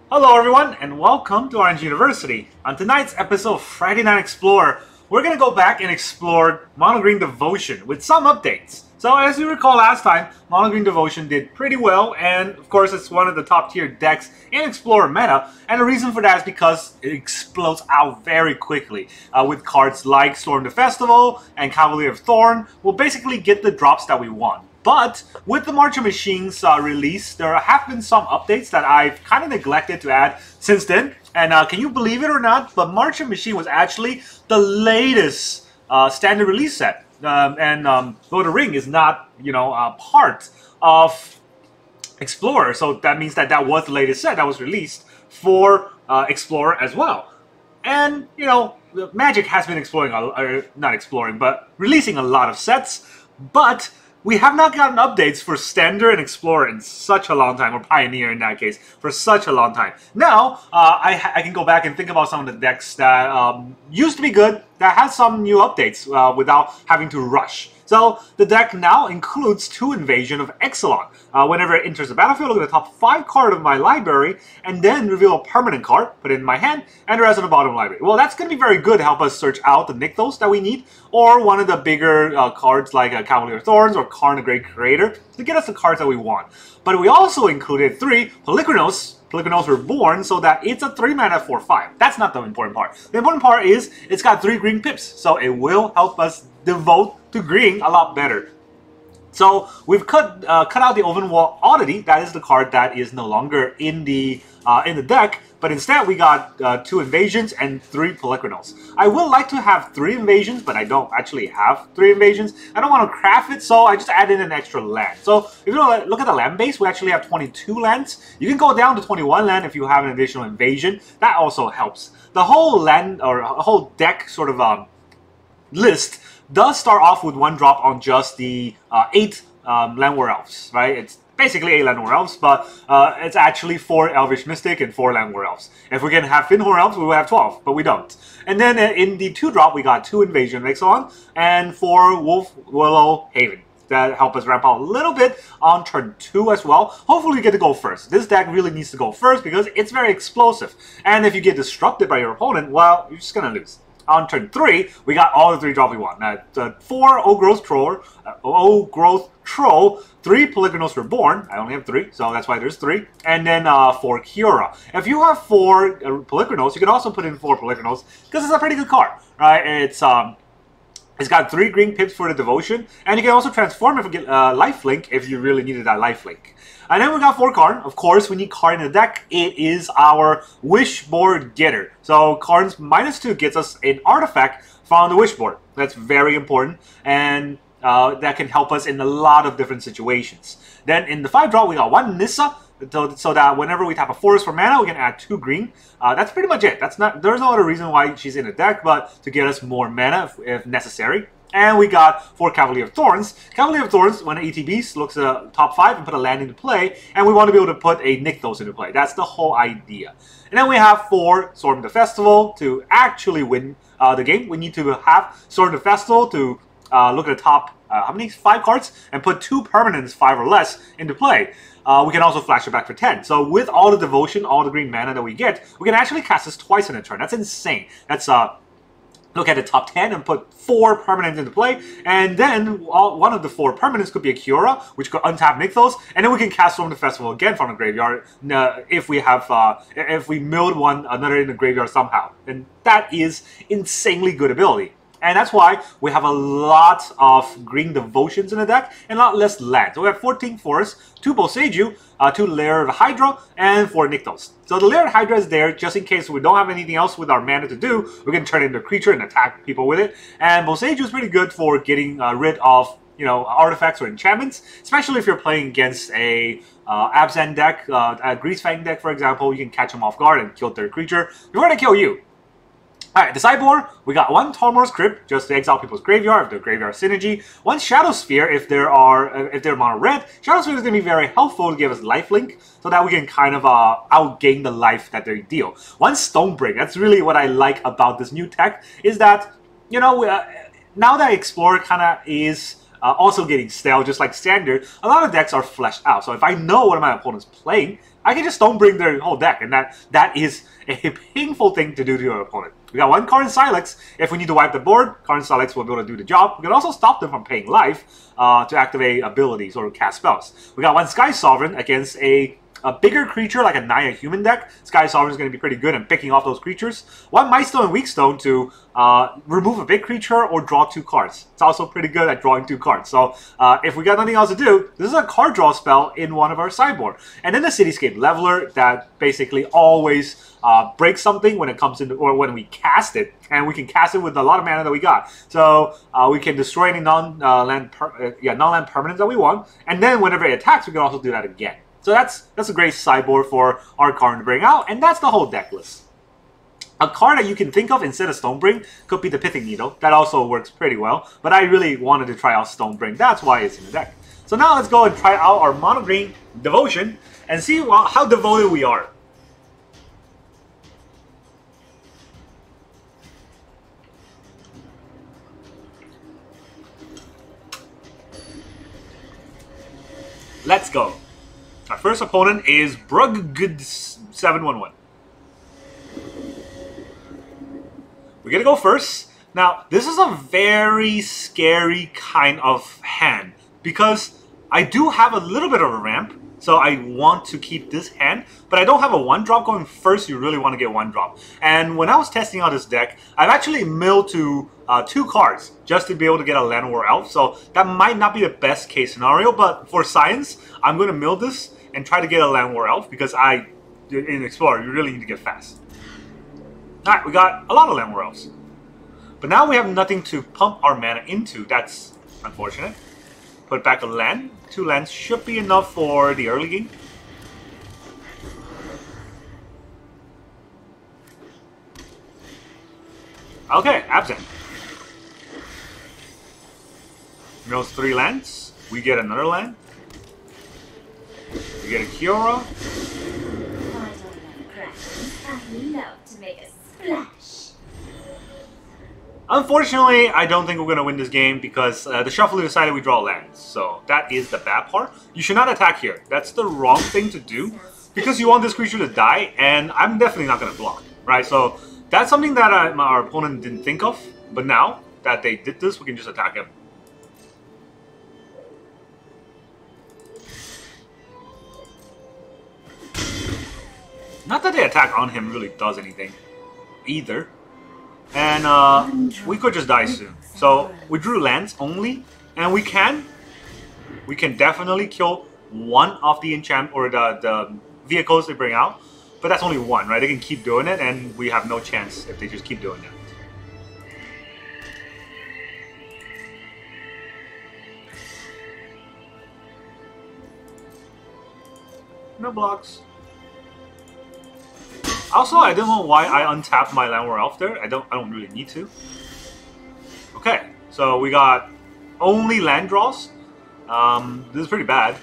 Hello everyone, and welcome to Orange University. On tonight's episode of Friday Night Explorer, we're going to go back and explore Mono Green Devotion with some updates. So as you recall last time, Mono Green Devotion did pretty well, and of course it's one of the top tier decks in Explorer meta, and the reason for that is because it explodes out very quickly. With cards like Storm the Festival and Cavalier of Thorns, we'll basically get the drops that we want. But with the March of Machines release, there have been some updates that I've kind of neglected to add since then. And can you believe it or not, but March of Machine was actually the latest standard release set. Lord of the Ring is not, part of Explorer. So that means that that was the latest set that was released for Explorer as well. And, Magic has been releasing a lot of sets, but we have not gotten updates for Standard and Explorer in such a long time, or Pioneer in that case, for such a long time. Now, I can go back and think about some of the decks that used to be good, that has some new updates without having to rush. So, the deck now includes 2 Invasion of Ixalan. Whenever it enters the battlefield, look at the top 5 card of my library, and then reveal a permanent card, put it in my hand, and the rest of the bottom library. Well, that's going to be very good to help us search out the Nykthos that we need, or one of the bigger cards like Cavalier of Thorns or Karn, the Great Creator, to get us the cards that we want. But we also included 3 Polukranos Reborn, so that it's a 3-mana 4/5. That's not the important part. The important part is it's got 3 green pips, so it will help us devote to green a lot better. So we've cut out the Wolfwillow Oddity. That is the card that is no longer in the deck, but instead we got 2 Invasions and 3 Polukranos. I would like to have 3 Invasions, but I don't actually have 3 Invasions. I don't want to craft it, so I just added an extra land. So if you look at the land base, we actually have 22 lands. You can go down to 21 land if you have an additional Invasion. That also helps. The whole land, or whole deck sort of list does start off with 1 drop on just the 8 Llanowar Elves, right? It's basically 8 Llanowar Elves, but it's actually 4 Elvish Mystic and 4 Llanowar Elves. If we can have Finhor Elves, we will have 12, but we don't. And then in the 2 drop, we got 2 Invasion of Ixalan and 4 Wolfwillow Haven that help us ramp out a little bit on turn 2 as well. Hopefully we get to go first. This deck really needs to go first because it's very explosive. And if you get disrupted by your opponent, well, you're just going to lose. On turn 3, we got all the 3 drops we want. Now, 4 Old Growth Troll, 3 Polukranos Reborn. I only have 3, so that's why there's 3. And then 4 Kiora. If you have 4 Polukranos, you can also put in 4 Polukranos because it's a pretty good card, right? It's got 3 green pips for the Devotion, and you can also transform it and get lifelink if you really needed that lifelink. And then we got 4 Karn. Of course, we need Karn in the deck. It is our Wishboard getter. So Karn's -2 gets us an artifact from the Wishboard. That's very important, and that can help us in a lot of different situations. Then in the 5 drop, we got 1 Nissa, so that whenever we tap a forest for mana, we can add 2 green. That's pretty much it. There's no other reason why she's in the deck, but to get us more mana if necessary. And we got 4 Cavalier of Thorns. Cavalier of Thorns, when ETBs, looks at the top 5 and put a land into play, and we want to be able to put a Nykthos into play. That's the whole idea. And then we have 4 Storm the Festival. To actually win the game, we need to have Storm the Festival to look at the top, 5 cards, and put 2 permanents, 5 or less, into play. We can also flash it back for 10. So with all the Devotion, all the green mana that we get, we can actually cast this twice in a turn. That's insane. That's look at the top 10 and put 4 permanents into play, and then one of the 4 permanents could be a Kiora, which could untap Nykthos, and then we can cast Storm the Festival again from the graveyard if we have if we milled another in the graveyard somehow. And that is insanely good ability. And that's why we have a lot of green Devotions in the deck and a lot less land. So we have 14 forests, 2 Boseiju, 2 Lair of Hydra, and 4 Nykthos. So the Lair of Hydra is there just in case we don't have anything else with our mana to do. We can turn it into a creature and attack people with it. And Boseiju is pretty good for getting rid of artifacts or enchantments, especially if you're playing against a Abzan deck, a Greasefang deck, for example. You can catch them off guard and kill their creature before they kill you. Alright, the sideboard, we got 1 Tormor's Crypt, just to exile people's graveyard, if they're graveyard synergy. 1 Shadow Sphere, if they're mono red. Shadow Sphere is going to be very helpful to give us lifelink, so that we can kind of outgain the life that they deal. 1 Stonebreak, that's really what I like about this new tech, is that, now that Explorer kind of is also getting stale, just like Standard. A lot of decks are fleshed out. So if I know what my opponent's playing, I can just don't bring their whole deck, and that is a painful thing to do to your opponent. We got one Karn Silex. If we need to wipe the board, Karn Silex will be able to do the job. We can also stop them from paying life to activate abilities or cast spells. We got one Sky Sovereign against a bigger creature like a Naya human deck. Sky Sovereign is going to be pretty good in picking off those creatures. One Mightstone and Weakstone to remove a big creature or draw 2 cards. It's also pretty good at drawing 2 cards. So if we got nothing else to do, this is a card draw spell in one of our sideboard. And then the Cityscape Leveler that basically always breaks something when it comes into, or when we cast it. And we can cast it with a lot of mana that we got. So we can destroy any non-land permanents that we want. And then whenever it attacks, we can also do that again. So that's a great sideboard for our Karn to bring out, and that's the whole deck list. A card that you can think of instead of Stonebring could be the Pithing Needle. That also works pretty well, but I really wanted to try out Stonebring. That's why it's in the deck. So now let's go and try out our Mono Green Devotion and see how devoted we are. Let's go. Our first opponent is Bruggood711. We're going to go first. Now, this is a very scary kind of hand because I do have a little bit of a ramp, so I want to keep this hand, but I don't have a 1-drop going first. You really want to get 1-drop. And when I was testing out this deck, I've actually milled to 2 cards just to be able to get a Llanowar Elf, so that might not be the best case scenario, but for science, I'm going to mill this and try to get a Llanowar Elf because in Explorer, you really need to get fast. Alright, we got a lot of Llanowar Elves. But now we have nothing to pump our mana into. That's unfortunate. Put back a land. 2 lands should be enough for the early game. Okay, Absent. Mills 3 lands. We get another land. We get a Kiora. Unfortunately, I don't think we're going to win this game because the shuffler decided we draw lands. So that is the bad part. You should not attack here. That's the wrong thing to do because you want this creature to die, and I'm definitely not going to block, right? So that's something that our opponent didn't think of. But now that they did this, we can just attack him. Not that the attack on him really does anything either. And we could just die soon. So we drew lands only, and we can definitely kill one of the enchant or the vehicles they bring out. But that's only one, right? They can keep doing it, and we have no chance if they just keep doing it. No blocks. Also, I don't know why I untapped my Llanowar Elf there. I don't really need to. Okay, so we got only land draws. This is pretty bad.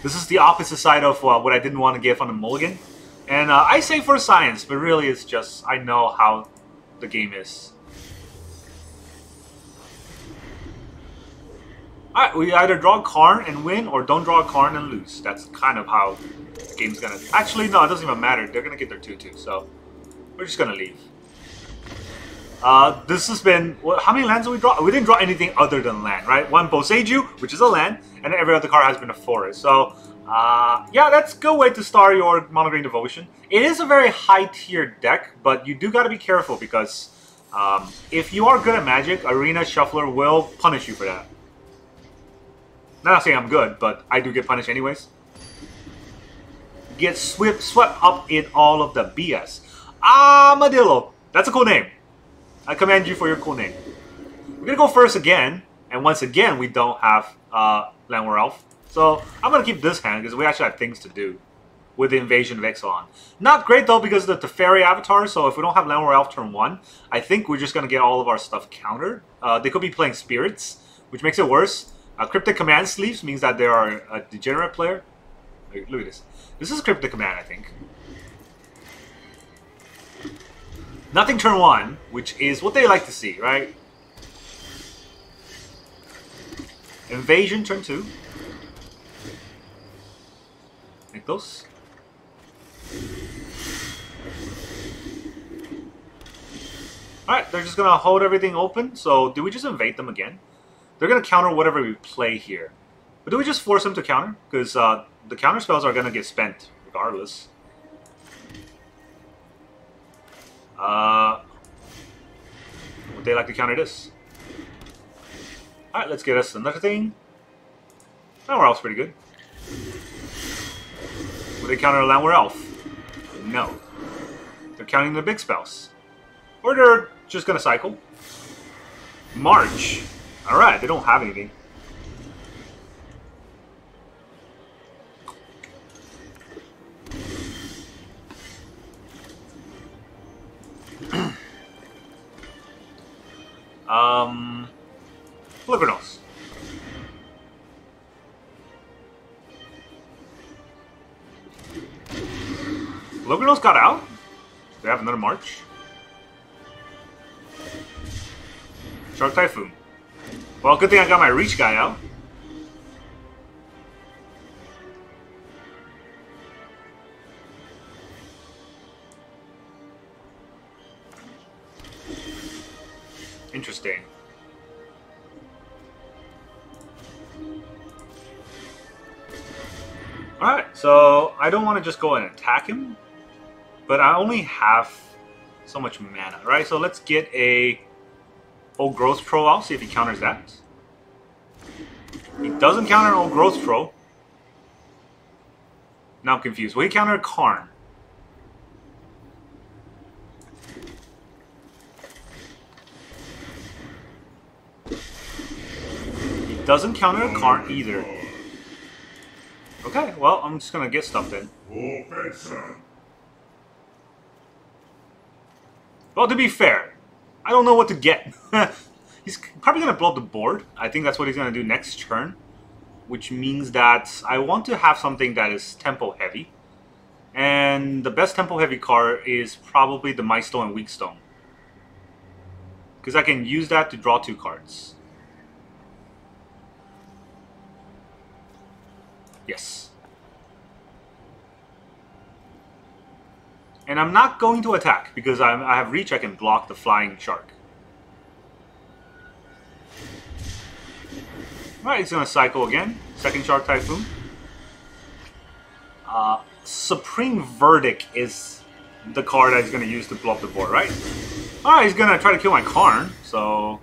This is the opposite side of what I didn't want to give on the mulligan. And I say for science, but really it's just I know how the game is. Alright, we either draw Karn and win, or don't draw Karn and lose. That's kind of how the game's gonna... Actually, no, it doesn't even matter. They're gonna get their 2-2, so we're just gonna leave. This has been... How many lands did we draw? We didn't draw anything other than land, right? One Boseiju, which is a land, and every other card has been a forest. So, yeah, that's a good way to start your Mono Green Devotion. It is a very high-tier deck, but you do gotta be careful because if you are good at Magic, Arena Shuffler will punish you for that. Not saying I'm good, but I do get punished anyways. Get swept up in all of the BS. Armadillo. That's a cool name. I commend you for your cool name. We're going to go first again. And once again, we don't have Llanowar Elf. So I'm going to keep this hand because we actually have things to do with the Invasion of Ixalan. Not great though because of the Teferi avatar. So if we don't have Llanowar Elf turn 1, I think we're just going to get all of our stuff countered. They could be playing Spirits, which makes it worse. Cryptic Command Sleeves means that they are a degenerate player. Look at this. This is Cryptic Command, I think. Nothing turn 1, which is what they like to see, right? Invasion turn 2. Nykthos. Alright, they're just gonna hold everything open. So, do we just invade them again? They're gonna counter whatever we play here. But do we just force them to counter? Because the counter spells are gonna get spent regardless. Would they like to counter this? Alright, let's get us another thing. Llanowar Elf's pretty good. Would they counter a Llanowar Elf? No. They're counting the big spells. Or they're just gonna cycle. March. Alright, they don't have anything. Polukranos. Polukranos got out. They have another march. Shark Typhoon. Well, good thing I got my reach guy out. Interesting. Alright, so I don't want to just go and attack him, but I only have so much mana, right? So let's get a Old Growth Troll out, see if he counters that. He doesn't counter Old Growth Troll. Now I'm confused. Will he counter Karn? He doesn't counter Karn either. Okay, well, I'm just gonna get stuff then. Well, to be fair, I don't know what to get. He's probably gonna blow up the board. I think that's what he's gonna do next turn. Which means that I want to have something that is tempo heavy. And the best tempo heavy card is probably the Might Stone and Weak Stone. Because I can use that to draw 2 cards. Yes. And I'm not going to attack because I have reach. I can block the flying shark. Alright, he's going to cycle again. Second Shark Typhoon. Supreme Verdict is the card that he's going to use to blow up the board, right? Alright, he's going to try to kill my Karn, so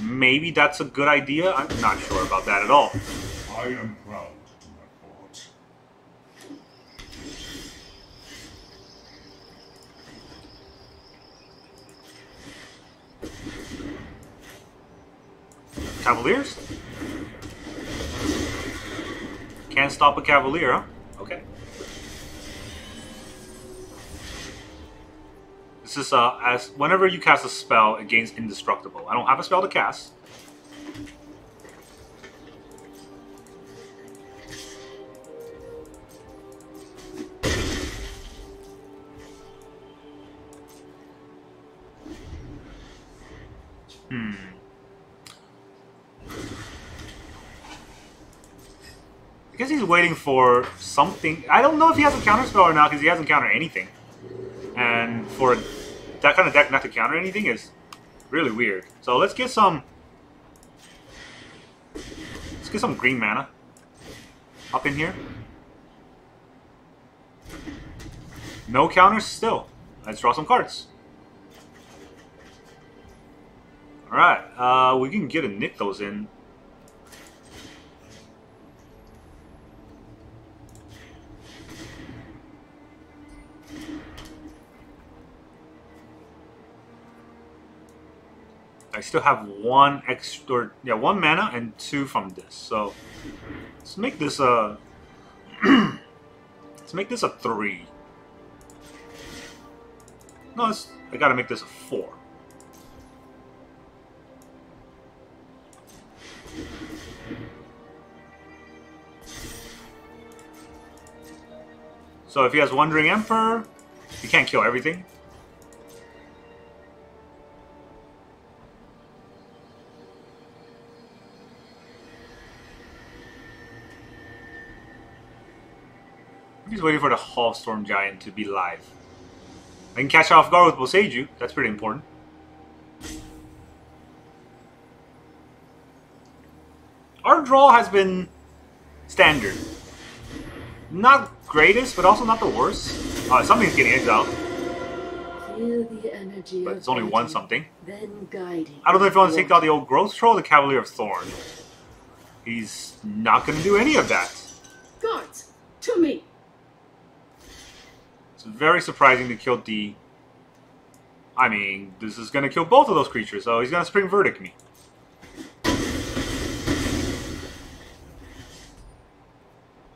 maybe that's a good idea. I'm not sure about that at all. I am proud to report. Cavaliers? Can't stop a Cavalier, huh? Okay. This is as whenever you cast a spell, it gains indestructible. I don't have a spell to cast. I guess he's waiting for something. I don't know if he has a counterspell or not because he hasn't countered anything. And for that kind of deck not to counter anything is really weird. So let's get some. Let's get some green mana up in here. No counters still. Let's draw some cards. Alright, we can get a Nykthos in. I still have one extra, one mana and 2 from this. So let's make this a let's make this a 3. No, I gotta make this a 4. So if he has Wandering Emperor, he can't kill everything. He's waiting for the Hallstorm Giant to be live. I can catch off guard with Boseiju. That's pretty important. Our draw has been standard. Not greatest, but also not the worst. Something's getting exiled. Feel the energy, but it's only one something. Then guiding. I don't know if you want to take out the old Growth Troll or the Cavalier of Thorns. He's not going to do any of that. Guards, to me. It's very surprising to kill the... I mean, this is going to kill both of those creatures, so he's going to Spring Verdict me.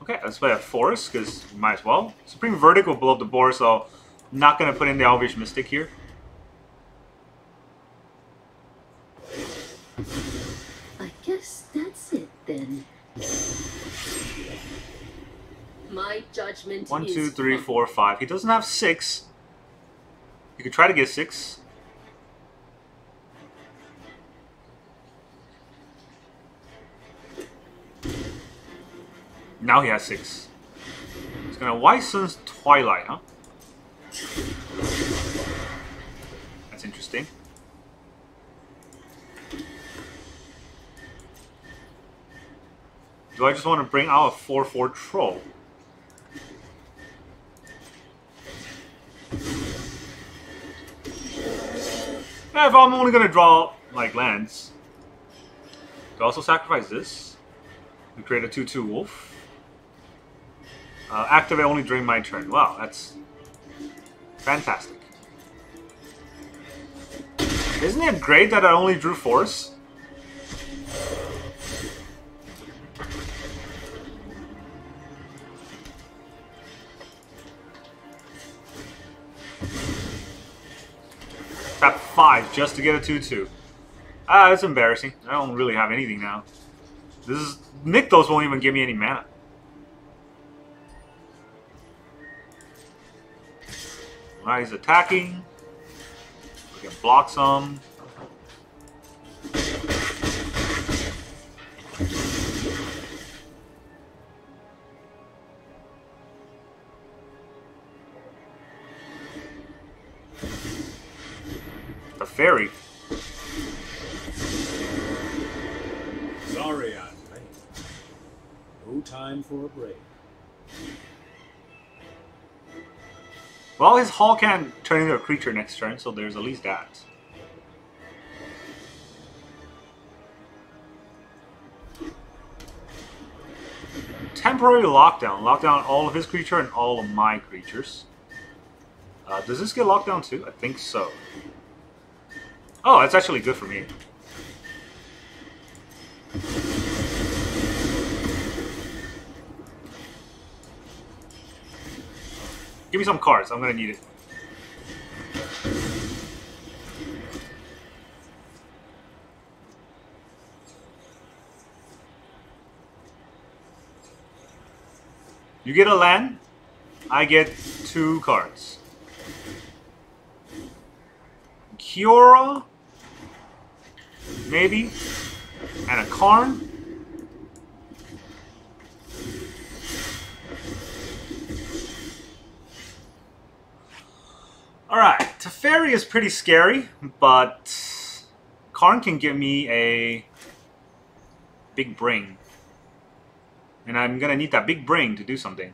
Okay, let's play a Forest, because we might as well. Supreme Verdict will blow up the board, so not going to put in the Elvish Mystic here. I guess that's it, then. My judgment 1, is 2, 3, 4, 5. He doesn't have 6. You could try to get 6. Now he has 6. He's gonna White Sun's Twilight, huh? That's interesting. Do I just want to bring out a 4/4 troll? Yeah, if I'm only gonna draw like lands. Do I also sacrifice this? We create a 2/2 wolf. Activate only during my turn. Wow, that's fantastic. Isn't it great that I only drew Force? Tap 5 just to get a 2/2. Ah, that's embarrassing. I don't really have anything now. This is... Nykthos won't even give me any mana. Alright, he's attacking. We can block some. The fairy. Sorry I'm late. No time for a break. Well, his Hall can turn into a creature next turn, so there's at least that. Temporary lockdown. Lock down all of his creature and all of my creatures. Does this get locked down too? I think so. Oh, that's actually good for me. Give me some cards. I'm gonna need it. You get a land. I get 2 cards. Kiora, maybe, and a Karn. Alright, Teferi is pretty scary, but Karn can give me a big brain. And I'm gonna need that big brain to do something.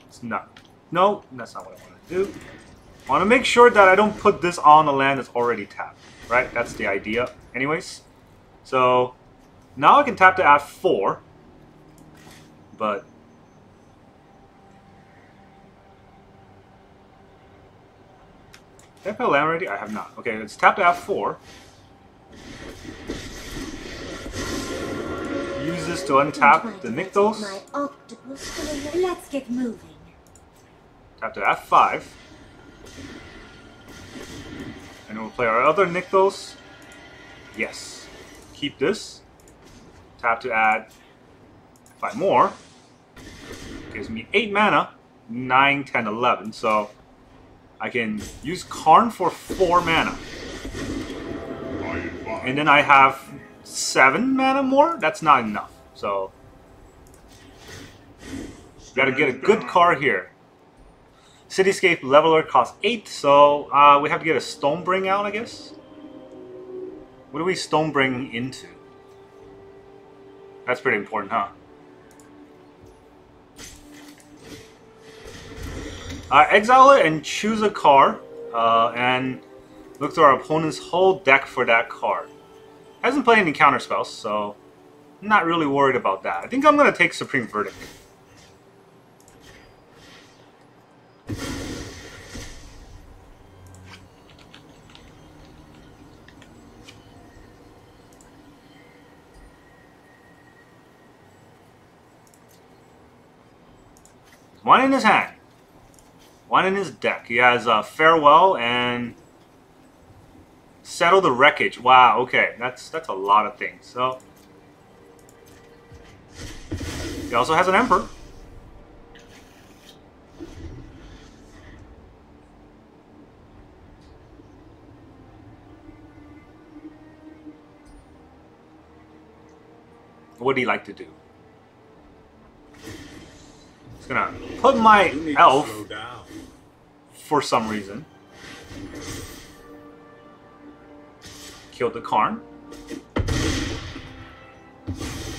It's not. No, that's not what I want to do. I want to make sure that I don't put this on a land that's already tapped. Right? That's the idea. Anyways. So, now I can tap to add 4. But... Did I put a land already? I have not. Okay, let's tap to add 4. Use this to untap the Nykthos. Let's get moving. Tap to F5. And we'll play our other Nykthos. Yes. Keep this. Tap to add 5 more. Gives me 8 mana. 9, 10, 11. So I can use Karn for 4 mana. And then I have 7 mana more? That's not enough. So, gotta get a good card here. Cityscape Leveler costs 8, so we have to get a Stonebring out, I guess. What do we Stonebring into? That's pretty important, huh? Exile it and choose a card, and look through our opponent's whole deck for that card. Hasn't played any counter spells, so I'm not really worried about that. I think I'm going to take Supreme Verdict. One in his hand. One in his deck. He has Farewell and Settle the Wreckage. Wow, okay. That's a lot of things. So he also has an Emperor. What do you like to do? Just gonna put my elf for some reason. Kill the Karn.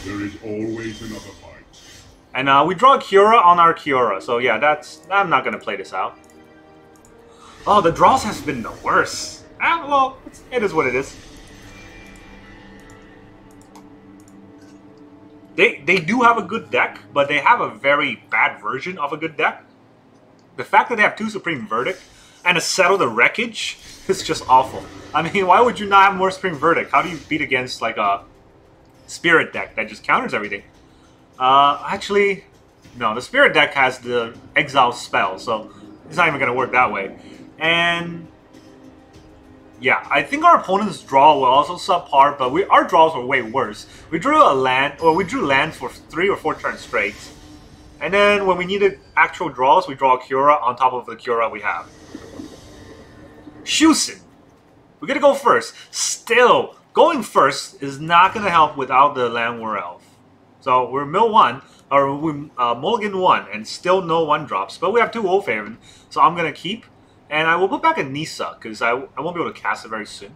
There is always another fight. And we draw Kiora on our Kiora. So yeah, I'm not gonna play this out. Oh, the draws has been the worst. Well, it is what it is. They do have a good deck, but they have a very bad version of a good deck. The fact that they have 2 Supreme Verdict and a Settle the Wreckage is just awful. I mean, why would you not have more Supreme Verdict? How do you beat against like a Spirit deck that just counters everything? Actually, no. The Spirit deck has the Exile spell, so it's not even going to work that way. And yeah, I think our opponent's draw were also subpar, but our draws were way worse. We drew a land, or we drew land for 3 or 4 turns straight. And then when we needed actual draws, we draw a Kiora on top of the Kiora we have. Shusin. We're going to go first. Still, going first is not going to help without the Llanowar Elf. So we're mill 1, or we mulligan 1, and still no 1-drops. But we have 2 Wolf Haven, so I'm going to keep. And I will put back a Nissa, because I won't be able to cast it very soon.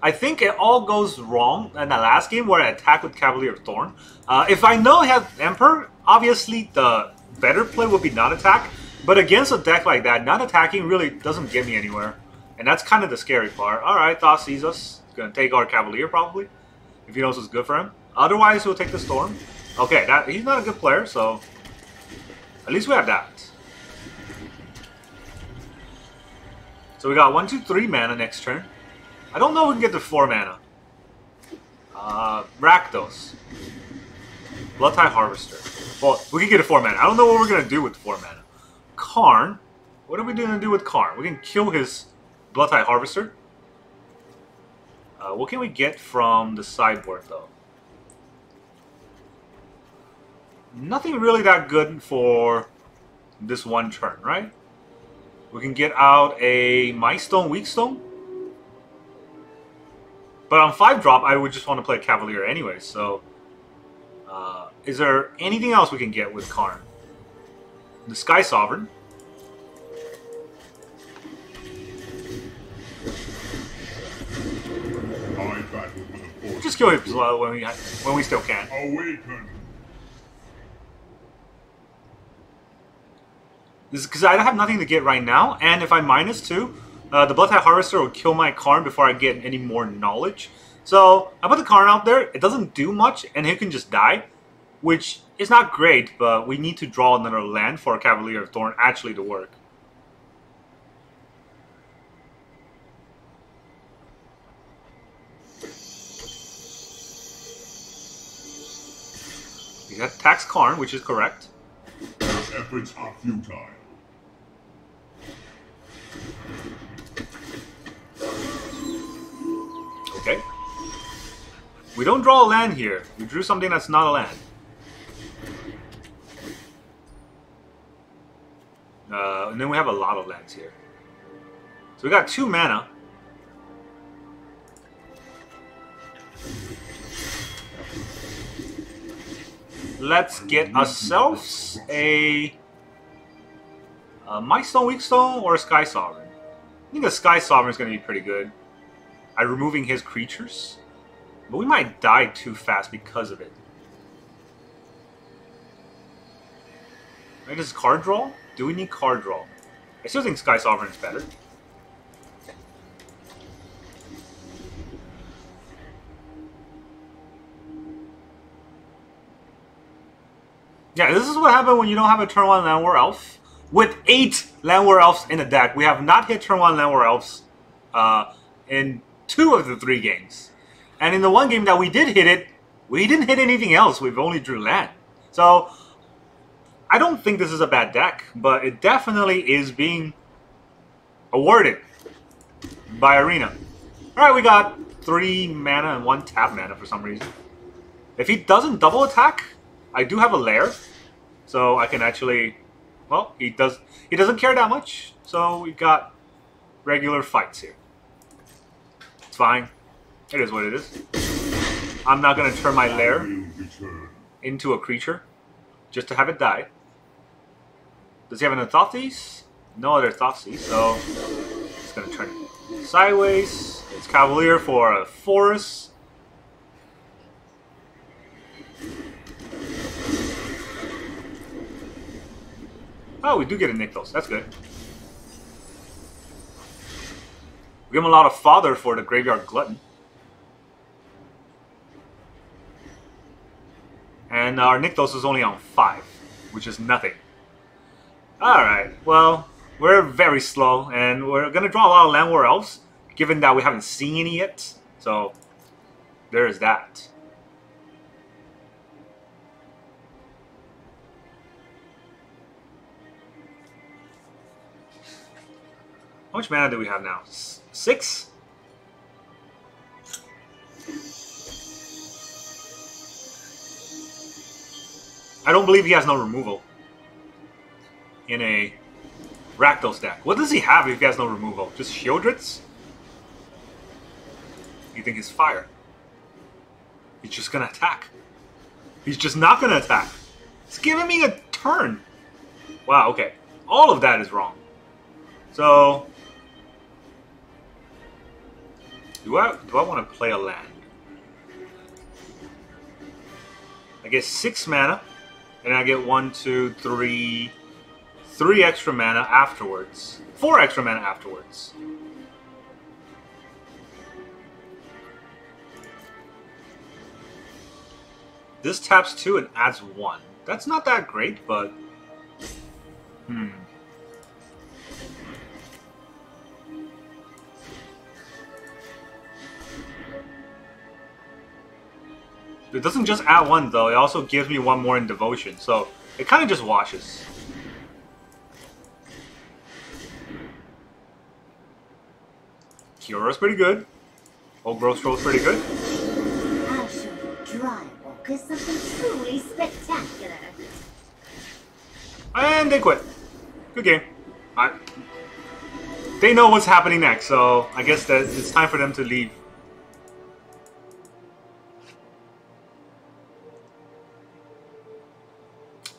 I think it all goes wrong in the last game where I attacked with Cavalier of Thorns. If I know I have Emperor, obviously the better play would be not attack. But against a deck like that, not attacking really doesn't get me anywhere. And that's kind of the scary part. Alright, Thoth sees us. He's going to take our Cavalier probably, if he knows what's good for him. Otherwise, he'll take the Storm. Okay, he's not a good player, so at least we have that. So we got 1, 2, 3 mana next turn. I don't know if we can get to 4 mana. Rakdos. Bloodtide Harvester. Well, we can get to 4 mana. I don't know what we're going to do with 4 mana. Karn. What are we going to do with Karn? We can kill his Bloodtide Harvester. What can we get from the sideboard, though? Nothing really that good for this one turn, right? We can get out a Mightstone, Weakstone. But on 5-drop, I would just want to play Cavalier anyway, so is there anything else we can get with Karn? The Sky Sovereign. Just kill him when we still can. Awaken. This is because I have nothing to get right now, and if I -2, the Bloodtide Harvester will kill my Karn before I get any more knowledge. So I put the Karn out there. It doesn't do much, and he can just die, which is not great, but we need to draw another land for Cavalier of Thorns actually to work. He attacks Karn, which is correct. Your efforts are futile. Okay. We don't draw a land here. We drew something that's not a land. And then we have a lot of lands here. So we got 2 mana. Let's get ourselves a My Stone, Weak Stone, or a Sky Sovereign. I think a Sky Sovereign is going to be pretty good. By removing his creatures. But we might die too fast because of it. Right, this is card draw? Do we need card draw? I still think Sky Sovereign is better. Yeah, this is what happened when you don't have a turn 1 Llanowar Elf. With 8 Llanowar Elves in the deck, we have not hit turn 1 Llanowar Elves in 2 of the 3 games. And in the 1 game that we did hit it, we didn't hit anything else. We've only drew land. So, I don't think this is a bad deck, but it definitely is being awarded by Arena. Alright, we got 3 mana and 1 tap mana for some reason. If he doesn't double attack, I do have a Lair, so I can actually, well, he doesn't care that much, so we got regular fights here. It's fine. It is what it is. I'm not going to turn my Lair into a creature just to have it die. Does he have an Nykthos? No other Nykthos, so it's going to turn it sideways. It's Cavalier for a forest. Oh, we do get a Nykthos. That's good. We give him a lot of fodder for the Graveyard Glutton. And our Nykthos is only on 5, which is nothing. Alright, well, we're very slow, and we're going to draw a lot of Llanowar Elves, given that we haven't seen any yet. So, there is that. How much mana do we have now? 6? I don't believe he has no removal in a Rakdos deck. What does he have if he has no removal? Just Shieldrits? You think he's fire? He's just gonna attack. He's just not gonna attack. It's giving me a turn. Wow, okay. All of that is wrong. So, do I want to play a land? I get 6 mana, and I get 1, 2, 3 extra mana afterwards. 4 extra mana afterwards. This taps 2 and adds 1. That's not that great, but It doesn't just add 1 though, it also gives me 1 more in devotion, so it kind of just washes. Kiora's pretty good. Old Growth Scroll's pretty good. I'll show you drywall is something truly spectacular. And they quit. Good game. They know what's happening next, so I guess that it's time for them to leave.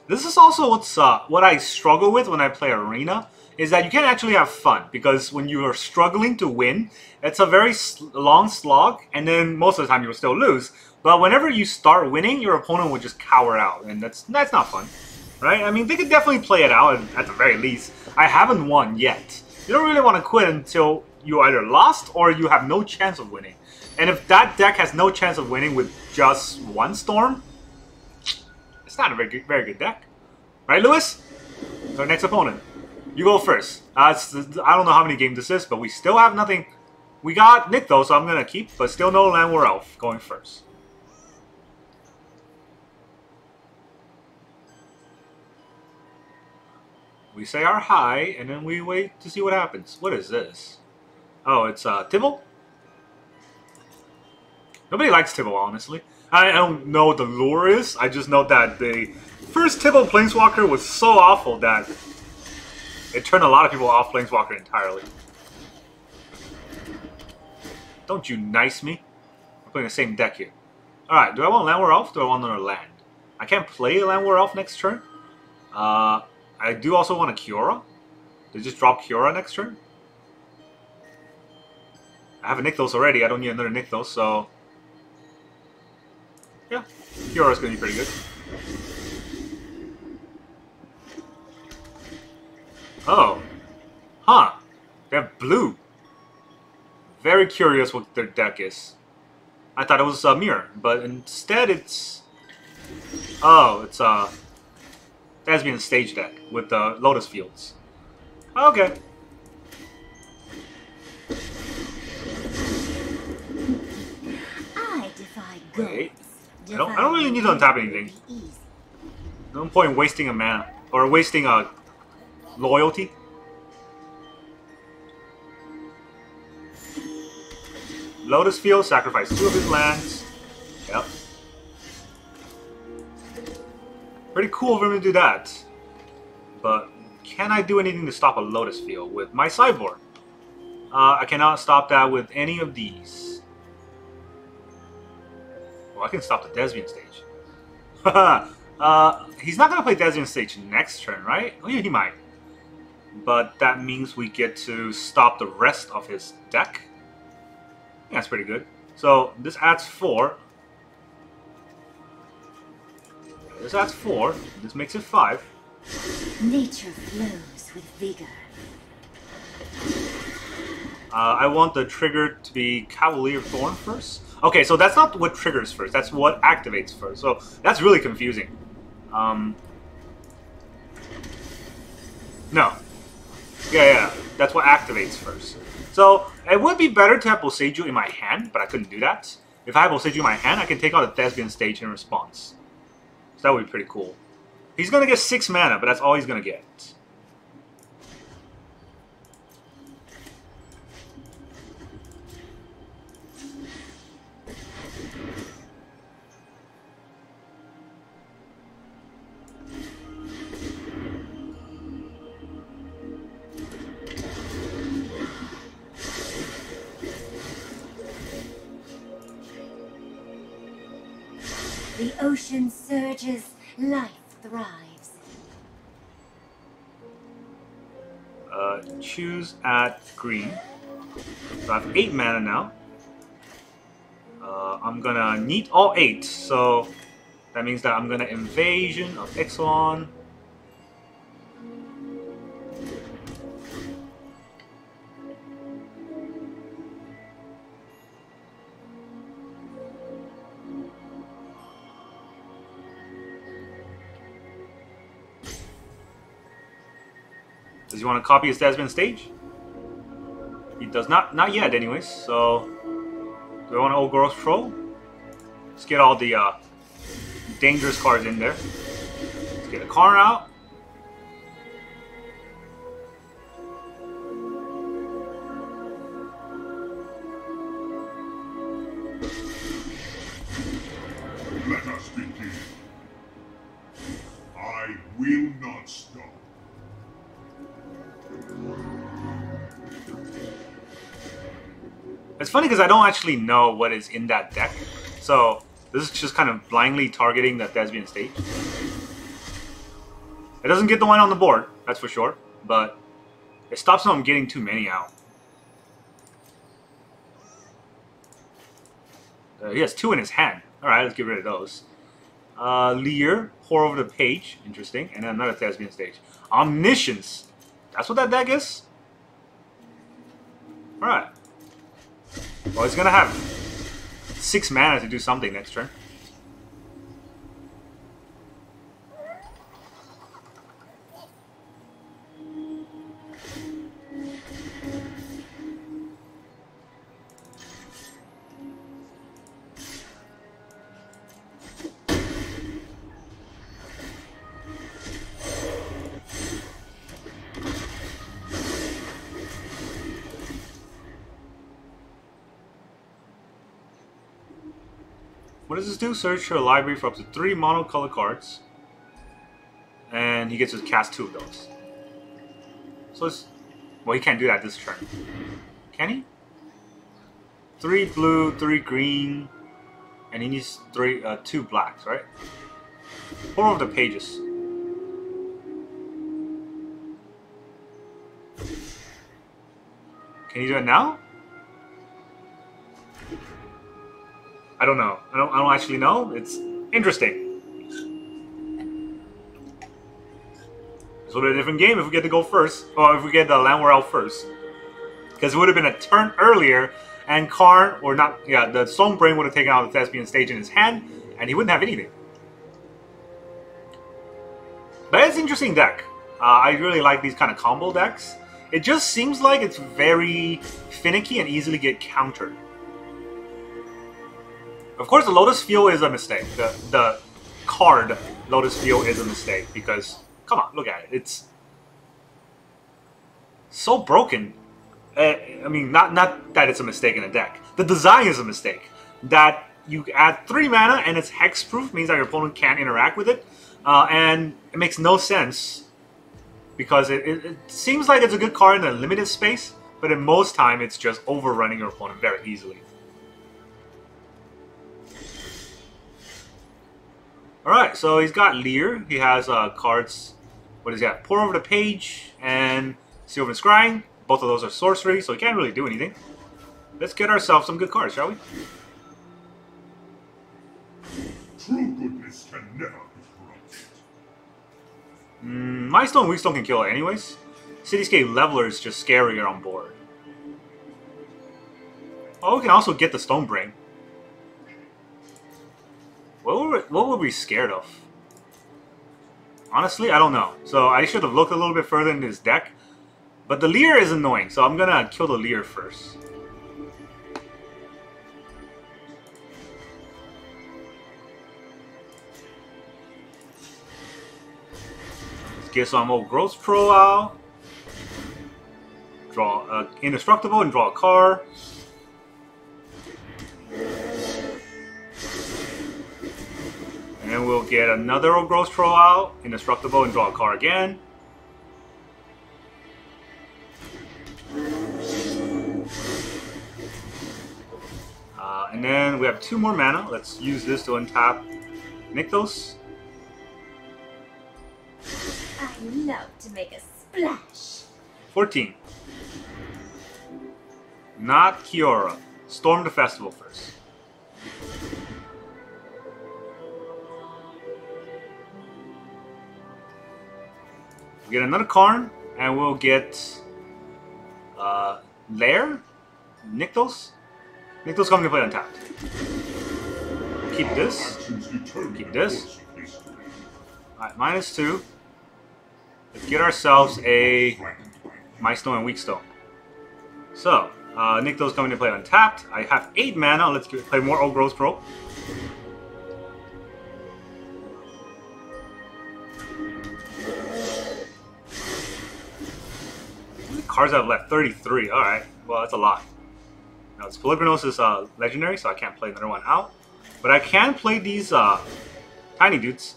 This is also what I struggle with when I play Arena, is that you can't actually have fun, because when you are struggling to win, it's a very long slog, and then most of the time you will still lose. But whenever you start winning, your opponent will just cower out, and that's not fun, right? I mean, they could definitely play it out at the very least. I haven't won yet. You don't really want to quit until you either lost or you have no chance of winning. And if that deck has no chance of winning with just 1 storm, it's not a very good deck. Right, Lewis? Our next opponent. You go first. I don't know how many games this is, but we still have nothing. We got Nykthos, so I'm going to keep, but still no Llanowar Elf going first. We say our hi, and then we wait to see what happens. What is this? Oh, it's Tibble? Nobody likes Tibble, honestly. I don't know what the lore is. I just know that the first Tibble Planeswalker was so awful that It turned a lot of people off Planeswalker entirely. Don't you nice me? We're playing the same deck here. Alright, do I want Llanowar Elf? Do I want another land? I can't play Llanowar Elf next turn. I do also want a Kiora. They just drop Kiora next turn. I have a Nykthos already. I don't need another Nykthos, so... yeah, Kiora's going to be pretty good. Oh. Huh. They have blue. Very curious what their deck is. I thought it was a mirror, but instead it's... oh, it's a Thespian stage deck with the Lotus Fields. Okay. I defy ghosts. Wait. I don't really need to untap anything. No point wasting a mana. Or wasting a loyalty. Lotus Field, sacrifice 2 of his lands. Yep. Pretty cool of him to do that. But can I do anything to stop a Lotus Field with my sideboard? I cannot stop that with any of these. Well, I can stop the Thespian stage. He's not going to play Thespian stage next turn, right? Oh yeah, he might. But that means we get to stop the rest of his deck. Yeah, that's pretty good. So this adds 4. This adds 4. This makes it 5. Nature flows with vigor. I want the trigger to be Cavalier of Thorns first. Okay, so that's not what triggers first. That's what activates first. So that's really confusing. No. Yeah. That's what activates first. So it would be better to have Boseiju in my hand, but I couldn't do that. If I have Boseiju in my hand, I can take out a Thespian stage in response. So that would be pretty cool. He's going to get 6 mana, but that's all he's going to get. The ocean surges, life thrives. Choose at green. So I have 8 mana now. I'm gonna need all 8, so that means that I'm gonna Invasion of Ixalan. Does he want to copy his Thespian stage? He does not yet anyways, so... do I want to Old Growth Troll? Let's get all the dangerous cards in there. Let's get a Karn out. Let us begin. I will not stop. It's funny because I don't actually know what is in that deck, so this is just kind of blindly targeting the Thespian stage. It doesn't get the one on the board, that's for sure, but it stops him from getting too many out. He has 2 in his hand. Alright, let's get rid of those. Lair, pour over the page, interesting, and then another Thespian stage. Omniscience, that's what that deck is? Alright. Well, he's gonna have 6 mana to do something next turn. What does this do? Search your library for up to 3 mono-color cards. And he gets to cast 2 of those. So it's... Well, he can't do that this turn. Can he? 3 blue, 3 green, and he needs 2 blacks, right? Pour over the pages. Can you do it now? I don't know. I don't actually know. It's interesting. This would be a different game if we get to go first, or if we get the Llanowar Elf first, because it would have been a turn earlier, and Karn, or not, yeah, the Stonebrain would have taken out the Thespian Stage in his hand, and he wouldn't have anything. But it's an interesting deck. I really like these kind of combo decks. It just seems like it's very finicky and easily get countered. Of course, the Lotus Field is a mistake. The card Lotus Field is a mistake because, come on, look at it. It's so broken. I mean, not that it's a mistake in a deck. The design is a mistake. That you add 3 mana and it's hexproof means that your opponent can't interact with it. And it makes no sense. Because it seems like it's a good card in a limited space, but in most time it's just overrunning your opponent very easily. Alright, so he's got Lair. He has cards, what does he have? Pour over the page and Sylvan Scrying. Both of those are sorcery, so he can't really do anything. Let's get ourselves some good cards, shall we? True goodness can never be corrupted. Milestone and Weakstone can kill it anyways. Cityscape Leveler is just scarier on board. Oh, we can also get the Stonebrain. What were we scared of? Honestly, I don't know. So I should have looked a little bit further in this deck. But the Lair is annoying, so I'm gonna kill the Lair first. Let's get some old Growth Pro out. Draw Indestructible and draw a card. And then we'll get another old Growth Pro out, Indestructible, and draw a card again. And then we have 2 more mana. Let's use this to untap Nykthos. I love to make a splash. 14. Not Kiora. Storm the festival first. We get another Karn, and we'll get Lair? Nykthos? Nykthos coming to play untapped. Keep this. Keep this. Alright, -2. Let's get ourselves a Milestone and Weakstone. So, Nykthos coming to play untapped. I have 8 mana. Let's play more Old Growth Pro. Cards I've left 33. Alright, well, that's a lot. Now, this Polukranos is legendary, so I can't play another one out. But I can play these tiny dudes.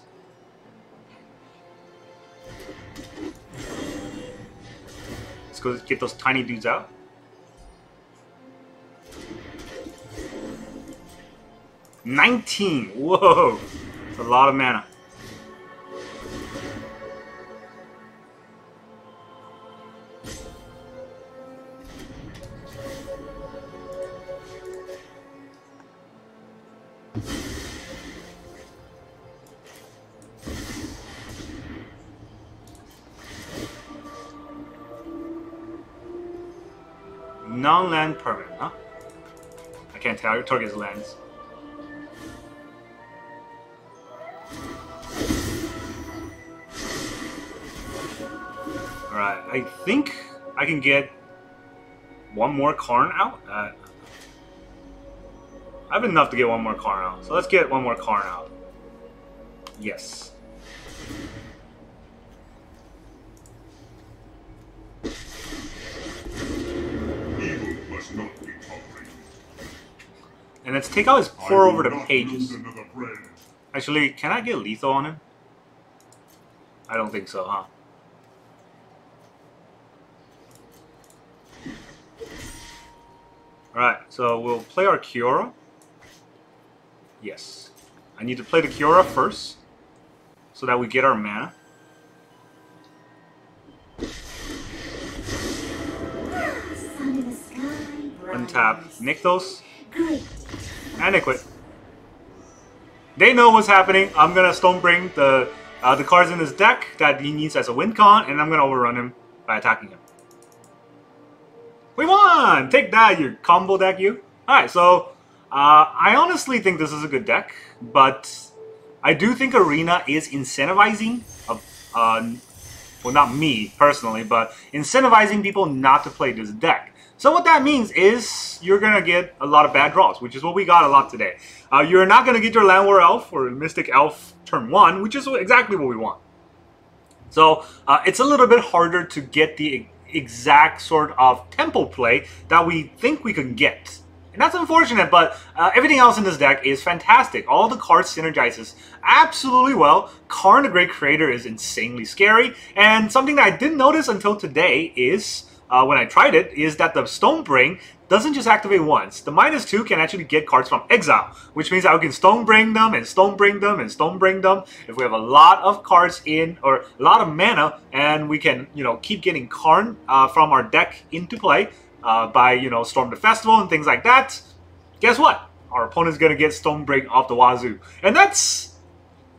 Let's go get those tiny dudes out. $19! Whoa! That's a lot of mana. Non-land permanent, huh? I can't tell. Your target is lands. Alright, I think I can get one more Karn out. I have enough to get one more Karn out. So let's get one more Karn out. Yes. And let's take out his pour over the pages. Actually, can I get lethal on him? I don't think so, huh? Alright, so we'll play our Kiora. Yes. I need to play the Kiora first, so that we get our mana. Sun in the sky. Untap Nykthos, Great. and they quit. They know what's happening. I'm gonna Stonebring the cards in his deck that he needs as a win con, and I'm gonna overrun him by attacking him. We won! Take that, you combo deck, you. Alright, so I honestly think this is a good deck, but I do think Arena is incentivizing, well, not me personally, but incentivizing people not to play this deck. So what that means is you're going to get a lot of bad draws, which is what we got a lot today. You're not going to get your Llanowar Elf or Mystic Elf turn 1, which is exactly what we want. So it's a little bit harder to get the exact sort of tempo play that we think we can get. And that's unfortunate, but everything else in this deck is fantastic. All the cards synergizes absolutely well. Karn, the Great Creator, is insanely scary. And something that I didn't notice until today is, when I tried it, is that the Stonebring doesn't just activate once. The -2 can actually get cards from exile, which means that we can Stonebring them and Stonebring them and Stonebring them. If we have a lot of cards in, or a lot of mana, and we can, you know, keep getting Karn from our deck into play by, you know, Storm the Festival and things like that, guess what? Our opponent's going to get Stonebring off the wazoo. And that's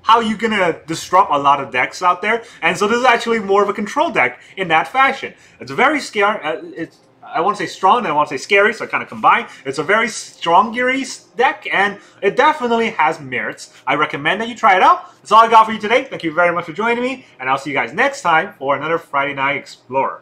how you're going to disrupt a lot of decks out there. And so this is actually more of a control deck in that fashion. It's very scary. I want to say strong and I want to say scary, so I kind of combine. It's a very strong geary deck, and it definitely has merits. I recommend that you try it out. That's all I got for you today. Thank you very much for joining me, and I'll see you guys next time for another Friday Night Explorer.